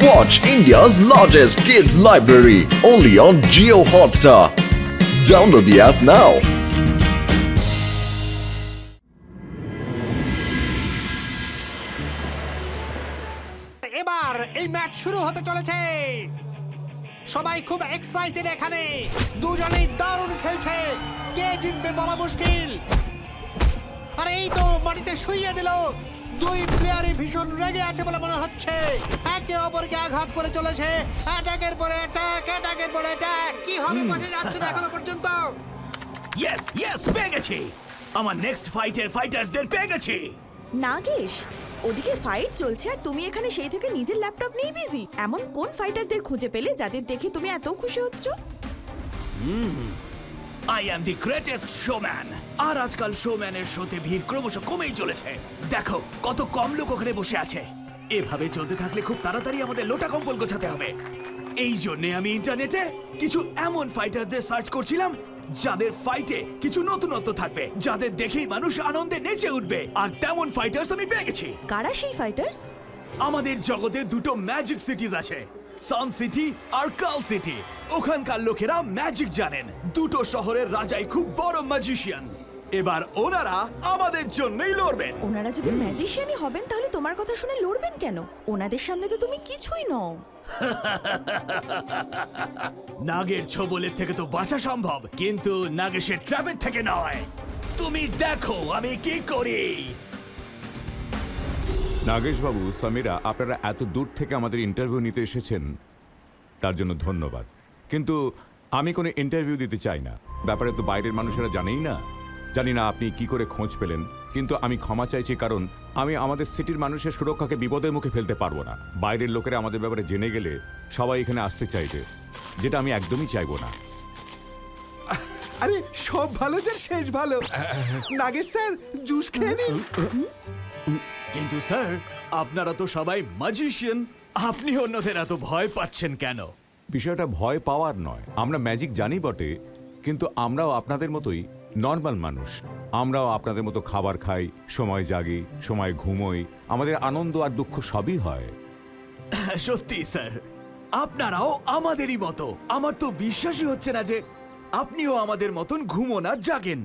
Watch India's largest kids library only on Jio Hotstar. Download the app now. এবার এই match শুরু হতে চলেছে। সবাই খুব এক্সাইটেড এখানে। দুজনেই দারুণ খেলছে। কে জিতবে বলা মুশকিল। আর এই তো মাটিতে শুইয়ে দিল। দুই প্লেয়ারই ভীষণ রেগে আছে বলে মনে হচ্ছে। একে অপরকে আঘাত করে চলেছে। অ্যাটাকের পরে অ্যাটাক, অ্যাটাকের পরে অ্যাটাক। কি হবে বোঝা যাচ্ছে না এখনো পর্যন্ত। ইয়েস পেয়ে গেছি। আমার নেক্সট ফাইটার্সদের পেয়ে গেছি। নাগেশ, ওদিকে ফাইট চলছে আর তুমি এখানে সেই থেকে নিজের ল্যাপটপ নিয়ে বিজি। এমন কোন ফাইটারদের খুঁজে পেলে যাদের দেখে তুমি এত খুশি হচ্ছ? I am the greatest showman. আর আজকাল শোম্যানের শোতে ভিড় ক্রমশ কমেই চলেছে। দেখো কত কম লোক ওখানে বসে আছে। এভাবে চলতে থাকলে খুব তাড়াতাড়ি আমাদের লোটা কম্বল গোছাতে হবে। এই জন্যে আমি ইন্টারনেটে কিছু এমন ফাইটারদের সার্চ করছিলাম যাদের ফাইটে কিছু নতুনত্ব থাকবে, যাদের দেখেই মানুষ আনন্দে নেচে উঠবে। আর তেমন ফাইটার্স আমি পেয়ে গেছি। কারা সেই ফাইটার্স? আমাদের জগতে দুটো ম্যাজিক সিটিজ আছে, সান সিটি আর কাল সিটি। ওখানকার লোকেরা ম্যাজিক জানেন। দুটো শহরের রাজাই খুব বড় ম্যাজিশিয়ান। এবার ওনারা আমাদের জন্যই লড়বেন। ওনারা যদি ম্যাজিশিয়ানই হবেন তাহলে তোমার কথা শুনে লড়বেন কেন? ওনাদের সামনে তো তুমি কিছুই নও। নাগের ছোবলের থেকে তো বাঁচা সম্ভব, কিন্তু নাগেশের ট্র্যাপের থেকে নয়। তুমি দেখো আমি কি করি। নাগেশবাবু, সমীরা, আপনারা এত দূর থেকে আমাদের ইন্টারভিউ নিতে এসেছেন তার জন্য ধন্যবাদ। কিন্তু আমি কোনো ইন্টারভিউ দিতে চাই না। ব্যাপারে তো বাইরের মানুষেরা জানেই না। জানি না আপনি কি করে খোঁজ পেলেন, কিন্তু আমি ক্ষমা চাইছি, কারণ আমি আমাদের সিটির মানুষের সুরক্ষাকে বিপদের মুখে ফেলতে পারবো না। বাইরের লোকেরা আমাদের ব্যাপারে জেনে গেলে সবাই এখানে আসতে চাইবে, যেটা আমি একদমই চাইবো না। আরে সব ভালো যার শেষ ভালো। নাগেশ স্যার, জুস খেয়ে নিন। কিন্তু স্যার, আপনারা তো সবাই ম্যাজিশিয়ান। আপনি অন্যদের এত ভয় পাচ্ছেন কেন? বিষয়টা ভয় পাওয়ার নয়। আমরা ম্যাজিক জানি বটে, কিন্তু আমরাও আপনাদের মতোই নর্মাল মানুষ। আমরাও আপনাদের মতো খাবার খাই, সময় জাগি, সময় ঘুমোই। আমাদের আনন্দ আর দুঃখ সবই হয়। সত্যি স্যার, আপনারাও আমাদেরই মতো। আমার তো বিশ্বাসই হচ্ছে না যে আপনিও আমাদের মতন ঘুমোন আর জাগেন।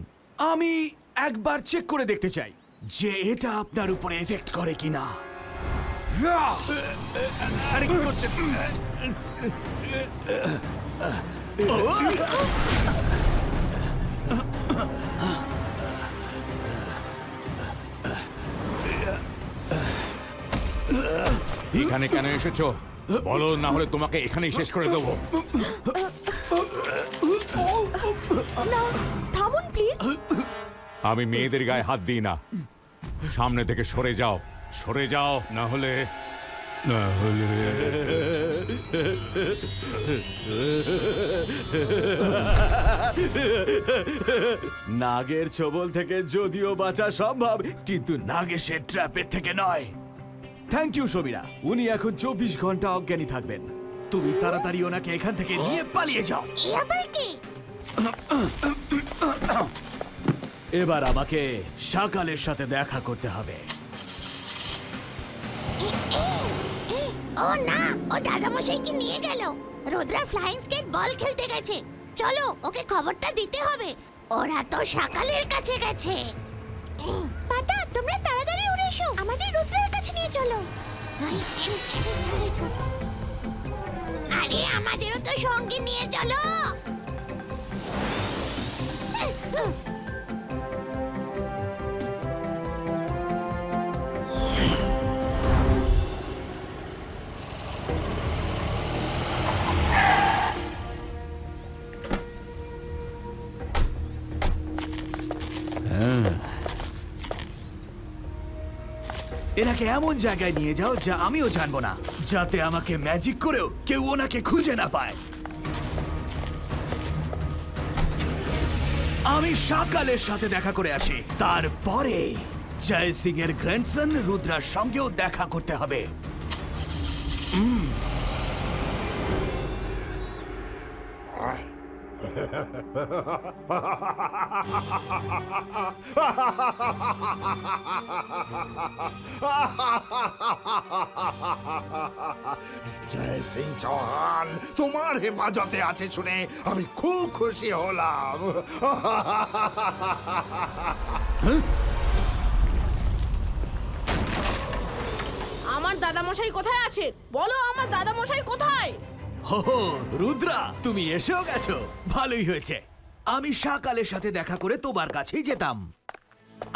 আমি একবার চেক করে দেখতে চাই যে এটা আপনার উপরে এফেক্ট করে কিনা। আরে কি করছেন? এখানে কেন এসেছো বলো, না হলে তোমাকে এখানেই শেষ করে দেবো। না, থামুন প্লিজ। আমি মেয়েদের গায়ে হাত দিই না। সামনে থেকে সরে যাও, সরে যাও, না হলে নাগের ছোবল থেকে যদিও বাঁচা সম্ভব, কিন্তু নাগেশের ট্র্যাপের থেকে নয়। Thank you Samira. উনি এখন 24 ঘন্টা অজ্ঞানী থাকবেন। তুমি তাড়াতাড়ি ওনাকে এখান থেকে নিয়ে পালিয়ে যাও। এবার আমাকে শাকালের সাথে দেখা করতে হবে। ও না, ও দাদামশাইকে নিয়ে গেল। রুদ্রা ফ্লাইং স্কেট বল খেলতে গেছে। চলো ওকে খবরটা দিতে হবে। ওরা তো সকালের কাছে গেছে। পাতা, তোমরা তাড়াতাড়ি উড়ে এসো। আমাদের রুদ্রার কাছে নিয়ে চলো। আরে আমাদেরও তো সঙ্গে নিয়ে চলো। এনাকে এমন জায়গায় নিয়ে যাও যা আমিও জানবো না, যাতে আমাকে ম্যাজিক করেও কেউ ওনাকে খুঁজে না পায়। আমি শাকালের সাথে দেখা করে আসি। তারপরে জয় সিং এর গ্র্যান্ডসন রুদ্রার সঙ্গেও দেখা করতে হবে। জয় সিং চৌহান তোমার হেফাজতে আছে শুনে আমি খুব খুশি হলাম। আমার দাদামশাই কোথায় আছেন? বলো, আমার দাদামশাই কোথায়? হো হো, রুদ্রা তুমি এসেও গেছো, ভালোই হয়েছে। আমি শাকালের সাথে দেখা করে তোমার কাছেই যেতাম।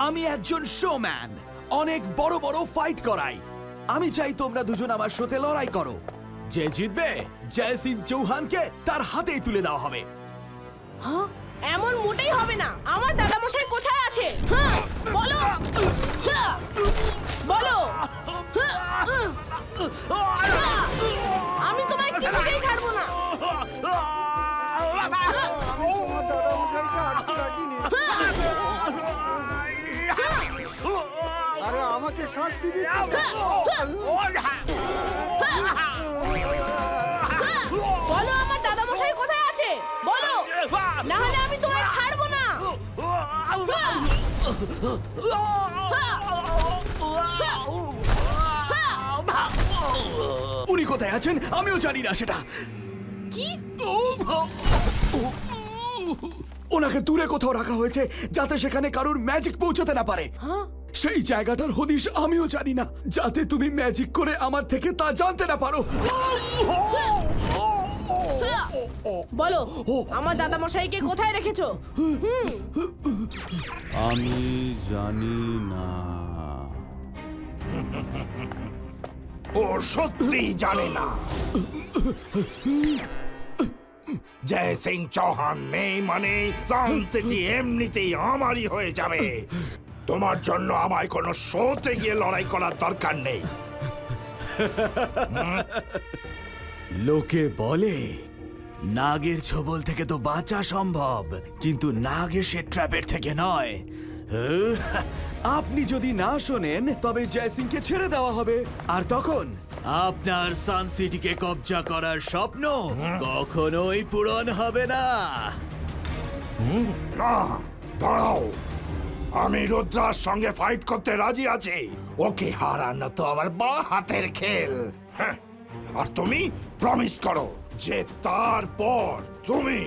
আমি একজন শোম্যান, অনেক বড় বড় ফাইট করাই। আমি চাই তোমরা দুজন আমার সাথে লড়াই করো। যে জিতবে জয় সিং চৌহানকে তার হাতেই তুলে দেওয়া হবে। হ্যাঁ, এমন মোটেই হবে না। আমার দাদামশাই কোথায় আছে? হ্যাঁ, বলো। হ্যাঁ, বলো। হ্যাঁ, হ্যাঁ, আমি তোমায় কিছুতেই ছাড়বো না। আরে আমাকে শাস্তি দিতে বলো, আমার দাদামশাই কোথায় আছে? বলো, না হলে আমি তোমায় ছাড়বো না। উনি কোথায় আছেন আমিও জানি না সেটা। কি? ওনাকে দূরে কোথাও রাখা হয়েছে যাতে সেখানে কারোর ম্যাজিক পৌঁছতে না পারে। সেই জায়গাটার হদিশ আমিও জানি না, যাতে তুমি ম্যাজিক করে আমার থেকে তা জানতে না পারো। বলো, আমার দাদামশাইকে কোথায় রেখেছো? আমি জানি না। ও সত্যি জানে না। জয় সিং চৌহান নেই মানে সান সিটি এমনিতেই আমারই হয়ে যাবে। তোমার জন্য আমায় কোনো শোতে গিয়ে লড়াই করার দরকার নেই। লোকে বলে নাগের ছোবল থেকে তো বাঁচা সম্ভব, কিন্তু নাগ এসে ট্র্যাপের থেকে নয়। আপনি যদি না শোনেন তবে জয় সিংকে ছেড়ে দেওয়া হবে, আর তখন আপনার সান সিটিকে কবজা করার স্বপ্ন কখনোই পূরণ হবে না। না, দাঁড়াও, আমি রুদ্রার সঙ্গে ফাইট করতে রাজি আছি। ওকে হারানো তো আমার বা হাতের খেল। হ্যাঁ, আর তুমি প্রমিস করো যে তারপর তুমি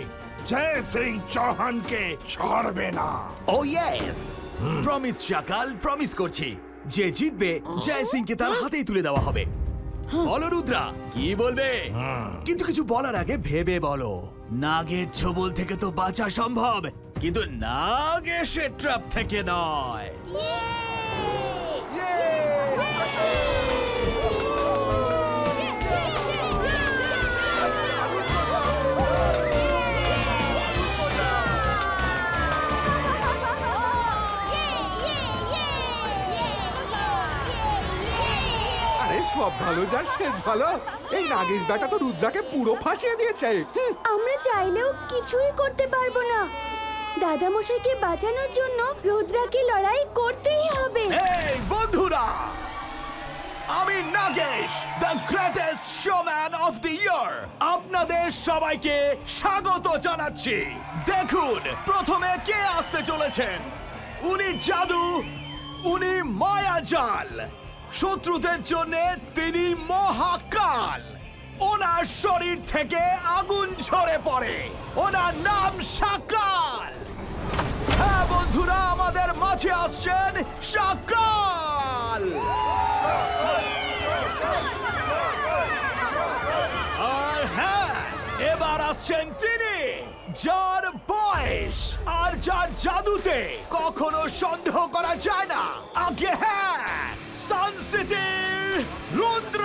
জয় সিং চৌহানকে ছাড়বে না। ও ইয়েস, প্রমিস শাকাল, প্রমিস করছি। যে জিতবে জয় সিংকে তার হাতেই তুলে দেওয়া হবে। বলো রুদ্রা, কি বলবে? কিন্তু কিছু বলার আগে ভেবে বলো। নাগের ছোবল থেকে তো বাঁচা সম্ভব, কিন্তু নাগ এসে ট্র্যাপ থেকে নয়। আরে সব ভালো যার শেষ ভালো। এই নাগেশ বেটা তো রুদ্রাকে পুরো ফাঁসিয়ে দিয়েছে। আমরা চাইলেও কিছুই করতে পারবো না। দাদামশাইকে বাঁচানোর জন্য রুদ্রাকে লড়াই করতেই হবে। এই বন্ধুরা, আমি Nagesh, the greatest showman of the year, আপনাদের সবাইকে স্বাগত জানাচ্ছি। দেখুন প্রথমে কে আসতে চলেছেন। উনি জাদু, উনি মায়াজাল, শত্রুদের জন্য তিনি মহাকাল। ওনার শরীর থেকে আগুন ঝরে পড়ে। ওনার নাম শাকাল। হ্যাঁ বন্ধুরা, আমাদের মাঝে আসছেন শাকাল। আর হ্যাঁ, এবার আসছেন তিনি, যার বয়স আর যার জাদুতে কখনো সন্দেহ করা যায় না। আগে হ্যাঁ, সান সিটির রুদ্র।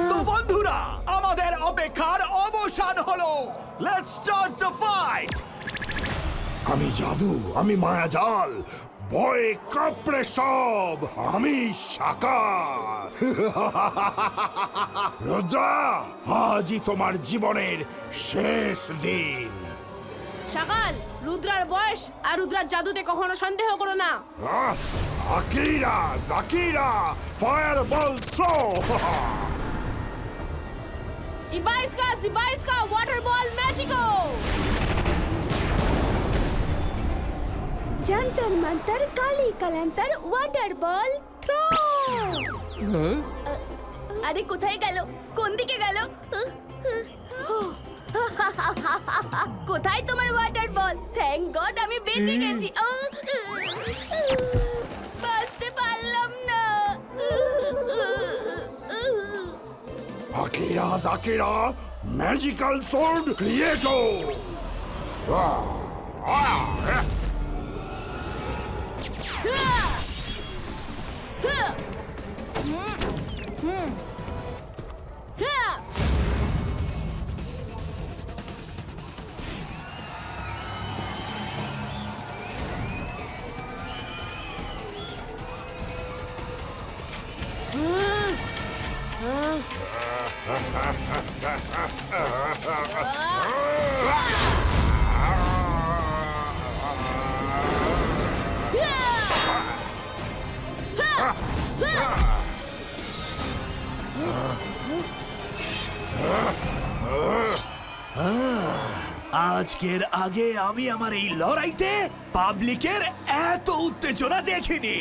তো বন্ধুরা, আমাদের অপেক্ষার অবসান হলো। Let's start the fight. আমি জাদু, আমি মায়াজাল, ভয়ে কাঁপড়ে সব, আমি শাকাল। রুদ্রা, আজই তোমার জীবনের শেষ দিন। সকাল, রুদ্রার বয়স আর রুদ্রার জাদুতে কখনো সন্দেহ করো না। আকিরা জাকিরা ফায়ারবল থ্রো ইবাইস্কা ওয়াটার বল ম্যাজিকো। যন্তর মন্তর কালি কালান্তর ওয়াটার বল থ্রো। আরে কোথায় গেল? কোন দিকে গেল? কোথায় তোমার ওয়াটার বল? থ্যাংক গড আমি বেঁচে গেছি। বাঁচতে পারলাম না। আকিরা জাকিরা ম্যাজিক্যাল সোর্ড ক্রিয়েটো আজকের আগে আমি আমার এই লড়াইতে পাবলিকের এত উত্তেজনা দেখিনি।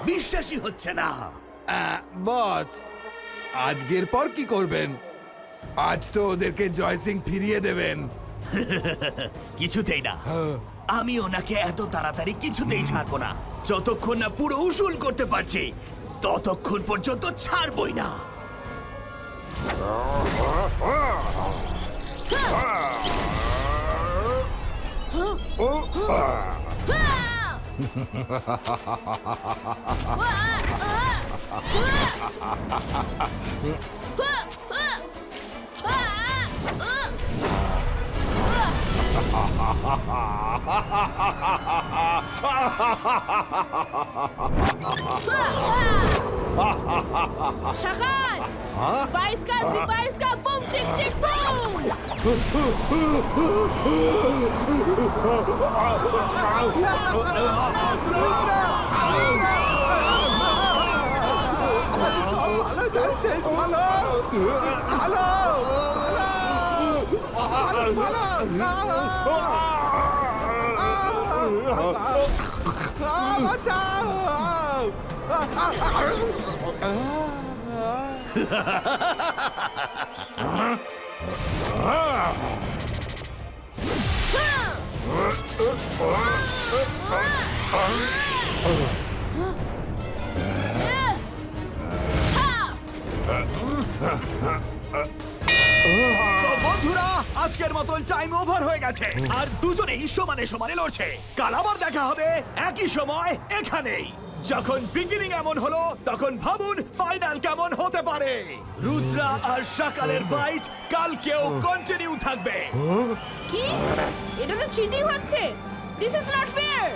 বিশ্বাসই হচ্ছে না। বস, আজকের পর কি করবেন? আজ তো ওদেরকে জয় সিং ফিরিয়ে দেবেন। কিছুতেই না, আমি ওনাকে এত তাড়াতাড়ি কিছুতেই ছাড়বো না। যতক্ষণ না পুরো উসুল করতে পারছি ততক্ষণ পর্যন্ত ছাড়বই না। সকাল, বাইস্কা বুম চিক চিক বুম। শেষ ভালো ভালো বন্ধুরা, আজকের মতন টাইম ওভার হয়ে গেছে আর দুজনেই সমানে সমানে লড়ছে। কাল আবার দেখা হবে একই সময় এখানেই। যখন বিগিনিং এমন হলো তখন ভাবুন ফাইনাল কেমন হতে পারে। রুদ্রা আর সকালের ফাইট কালকেও কন্টিনিউ থাকবে। কি? এটা তো চিটিং হচ্ছে। This is not fair.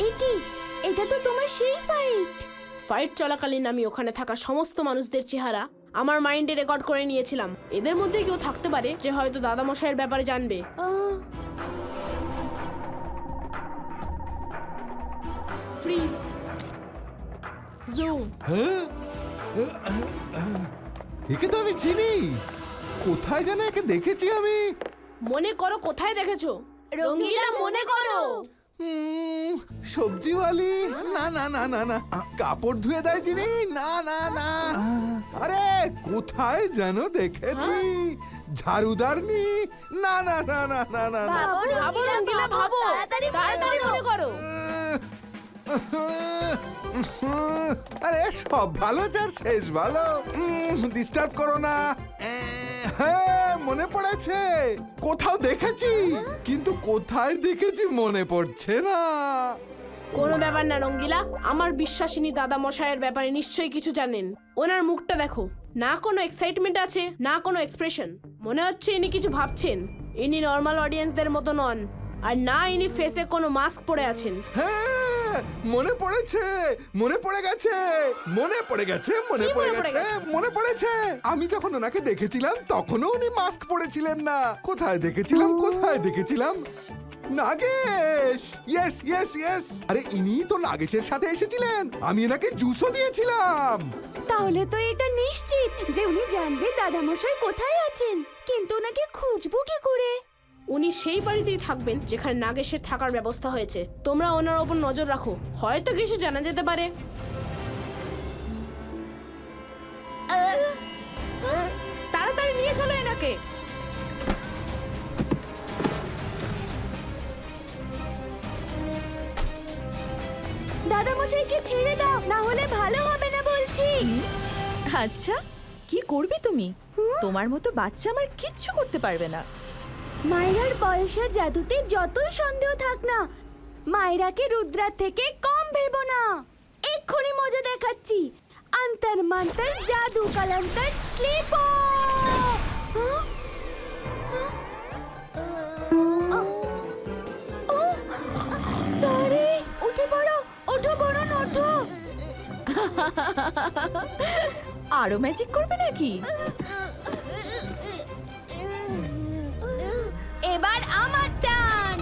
একি, এটা তো তোমার সেই ফাইট। ফাইট চলাকালীন আমি ওখানে থাকা সমস্ত মানুষদের চেহারা আমার মাইন্ডে রেকর্ড করে নিয়েছিলাম। এদের মধ্যে কেউ থাকতে পারে যে হয়তো দাদামশাইয়ের ব্যাপারে জানবে। Fridge, zoom. একে তো আমি চিনি, কোথায় যেন একে দেখেছি আমি। মনে করো কোথায় দেখেছো? রঙ্গিলা মনে করো। সবজিওয়ালি না না না না না কাপড় ধুয়ে দেয় যিনি না না না আরে কোথায় যেন দেখেছি ঝাড়ুদারনি না না না না না না না ভাবো রঙ্গিলা ভাবো তাড়াতাড়ি মনে করো আরে সব ভালো যার শেষ ভালো ডিস্টার্ব করো না হ্যাঁ মনে পড়েছে কোথাও দেখেছি কিন্তু কোথায় দেখেছি মনে পড়ছে না কোনো ব্যাপার না রঙ্গিলা, আমার বিশ্বাসিনী দাদা মশাইয়ের ব্যাপারে নিশ্চয়ই কিছু জানেন। ওনার মুখটা দেখো, না কোনো এক্সাইটমেন্ট আছে না কোনো এক্সপ্রেশন। মনে হচ্ছে ইনি কিছু ভাবছেন। ইনি নর্মাল অডিয়েন্সদের মতো নন, আর না ইনি ফেসে কোনো মাস্ক পরে আছেন। হ্যাঁ মনে পড়েছে মনে পড়ে গেছে মনে পড়ে গেছে মনে কি পড়ে মনে পড়ে গেছে গেছে? মনে পড়েছে আমি যখন ওনাকে দেখেছিলাম তখনও উনি মাস্ক পরেছিলেন না। কোথায় দেখেছিলাম নাগেশ ইয়েস ইয়েস ইয়েস আরে ইনি তো নাগেশের সাথে এসেছিলেন, আমি এনাকে জুসও দিয়েছিলাম। তাহলে তো এটা নিশ্চিত যে উনি জানবেন দাদামশাই কোথায় আছেন, কিন্তু ওনাকে খুঁজবো কি করে? উনি সেই বাড়িতেই থাকবেন যেখানে নাগেশের থাকার ব্যবস্থা হয়েছে। তোমরা ওনার ওপর নজর রাখো, হয়তো কিছু জানা যেতে পারে। তাড়াতাড়ি নিয়ে চলো এনাকে। দাদামশাইকে ছেড়ে দাও, না হলে ভালো হবে না বলছি। আচ্ছা কি করবি তুমি? তোমার মতো বাচ্চা আমার কিচ্ছু করতে পারবে না। মায়েরার বয়সের জাদুতে যতই সন্দেহ থাক না, মায়েরাকে রুদ্রার থেকে কম ভেবো না। এক্ষুনি মজা দেখাচ্ছি, অন্তর মন্তর জাদু কালান্তর স্লিপ। সরি, উঠে পড়ো, ওঠো বরুণ, ওঠো। আরো ম্যাজিক করবে নাকি? এবার আমার টান।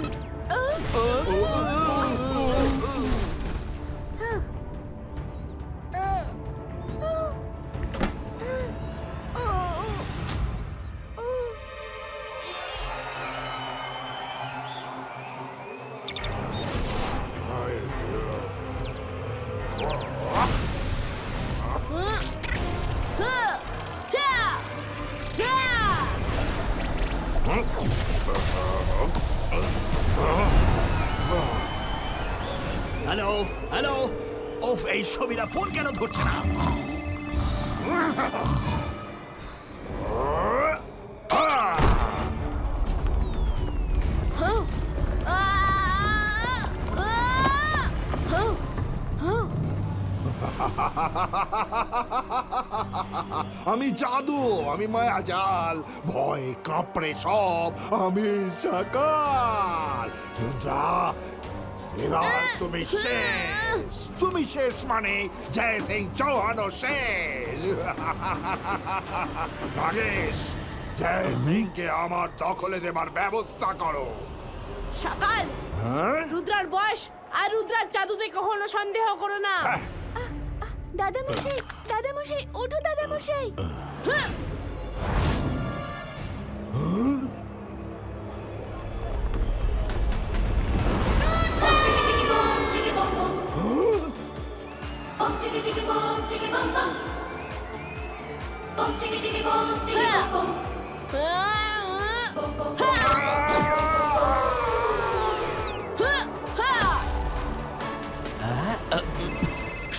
হ্যালো হ্যালো, ওফ এই ছবিটা ফোন কেন ধরছে না? আমি জাদু, আমি মায়াজাল, ভয় কাঁপড়ে সব আমি সাকার। রুদ্রা, এবার তুমি শেষ মানে জয় সিং চৌহানও শেষ। নাগেশ, জয় সিংকে আমার দখলে দেবার ব্যবস্থা করো। সকাল, রুদ্রার বয়স আর রুদ্রার জাদুতে কখনো সন্দেহ করো না। দাদামশাই, দাদামশাই, ওঠো দাদামশাই।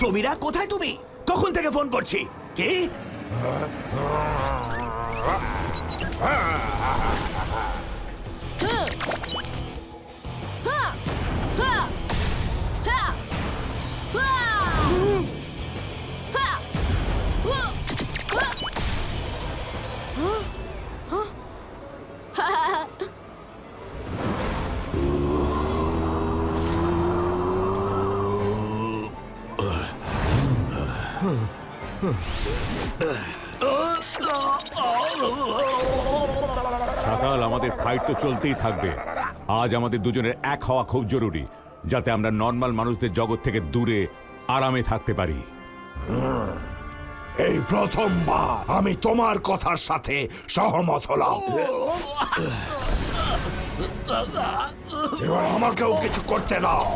সমীরা, কোথায় তুমি? কখন থেকে ফোন করছি? কি? সকাল, আমাদের ফাইট তো চলতেই থাকবে। আজ আমাদের দুজনের এক হওয়া খুব জরুরি, যাতে আমরা নর্মাল মানুষদের জগৎ থেকে দূরে আরামে থাকতে পারি। এই প্রথমবার আমি তোমার কথার সাথে সহমত হলাম। এবার আমাকেও কিছু করতে দাও।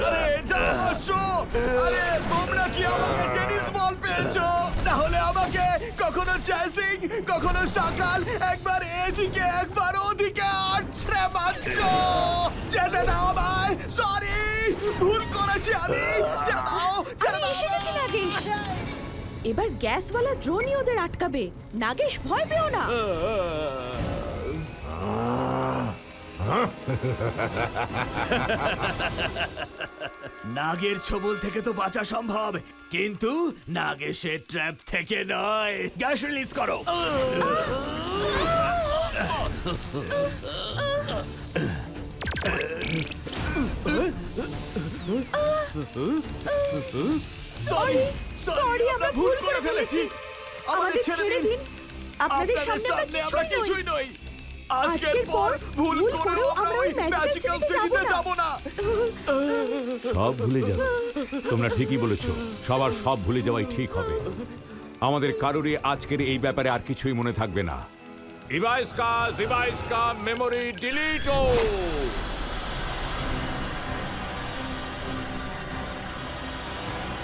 আরে জামাশো, আরে তোমরা কি আমাকে টেনিস বল পেয়েছো? তাহলে আমাকে কখনো চ্যাসিং, কখনো সকাল, একবার এদিকে একবার ওদিকে আছড়ে মারছো। যেতে দাও আমায়, সরি, ভুল করেছি আমি। ছেড়ে দাও, ছেড়ে দাও। এসে গেছি নাগেশ। এবার গ্যাসওয়ালা ড্রোনই ওদের আটকাবে। নাগেশ, ভয় পেও না। নাগের ছোবল থেকে তো বাঁচা সম্ভব, কিন্তু নাগেশের ট্র্যাপ থেকে নয়। গ্যাস রিলিজ করো। সরি, সরি, আমরা ভুল করে ফেলেছি। আমাদের ছেড়ে দিন। আপনাদের সামনে আমরা কিছুই নই। আজকের পর ভুল করেও আমরা ওই ম্যাজিক্যাল সিটিতে যাব না। সব ভুলে যাবে। তোমরা ঠিকই বলেছো, সবার সব ভুলে যাওয়াই ঠিক হবে। আমাদের কারোরই আজকের এই ব্যাপারে আর কিছুই মনে থাকবে না। ইভাইস্কা মেমোরি ডিলিটো।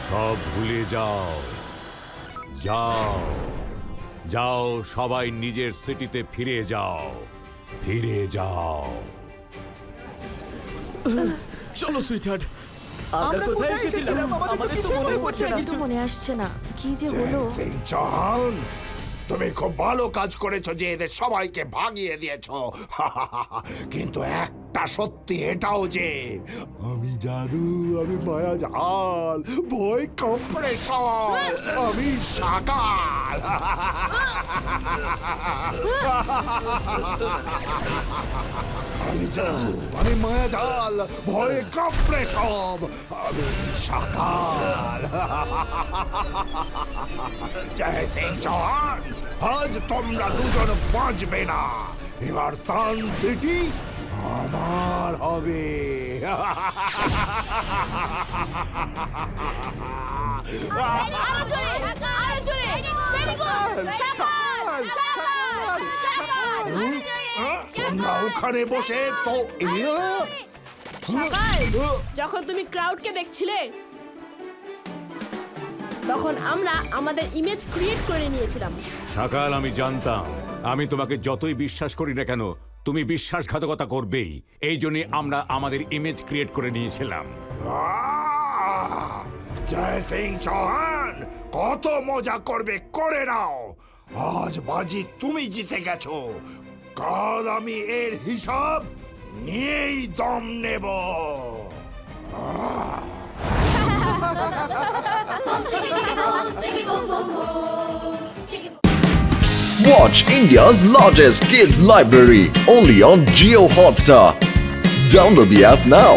সব ভুলে যাও, যাও যাও, সবাই নিজের সিটিতে ফিরে যাও, ফিরে যাও। চলো সুইটহার্ট, আমরা কোথায় এসেছিলাম? আমাদের তো মনে পড়ছে না কিছু। মনে আসছে না কি যে হলো। সিং চৌহান, তুমি খুব ভালো কাজ করেছো যে এদের সবাইকে ভাগিয়ে দিয়েছো। কিন্তু একটা সত্যি এটাও যে আমি জাদু, আমি মায়া জাল, ভয় কম্প্রেশন, আমি সাকাল। আমি জাদু, আমি মায়া জাল, ভয় কম্প্রেশন, আমি সাকাল। জয় সিং চৌহান, আজ তোমরা দুজন বাঁচবে না। এবার সান সিটি আমার হবে। আরো জোরে, আরো জোরে। Very good. শাকাল, শাকাল, শাকাল। তোমরা ওখানে বসে তো শাকাল, যখন তুমি ক্রাউডকে দেখছিলে তখন আমরা আমাদের ইমেজ ক্রিয়েট করে নিয়েছিলাম। সকাল আমি জানতাম, আমি তোমাকে যতই বিশ্বাস করি না কেন, তুমি বিশ্বাসঘাতকতা করবেই। এই জন্যই আমরা আমাদের ইমেজ ক্রিয়েট করে নিয়েছিলাম। জয় সিং চৌহান, কত মজা করবে করে নাও। আজ বাজি তুমি জিতে গেছো, কাল আমি এর হিসাব নিয়েই দম নেব। Watch India's largest kids library only on Jio Hotstar. Download the app now.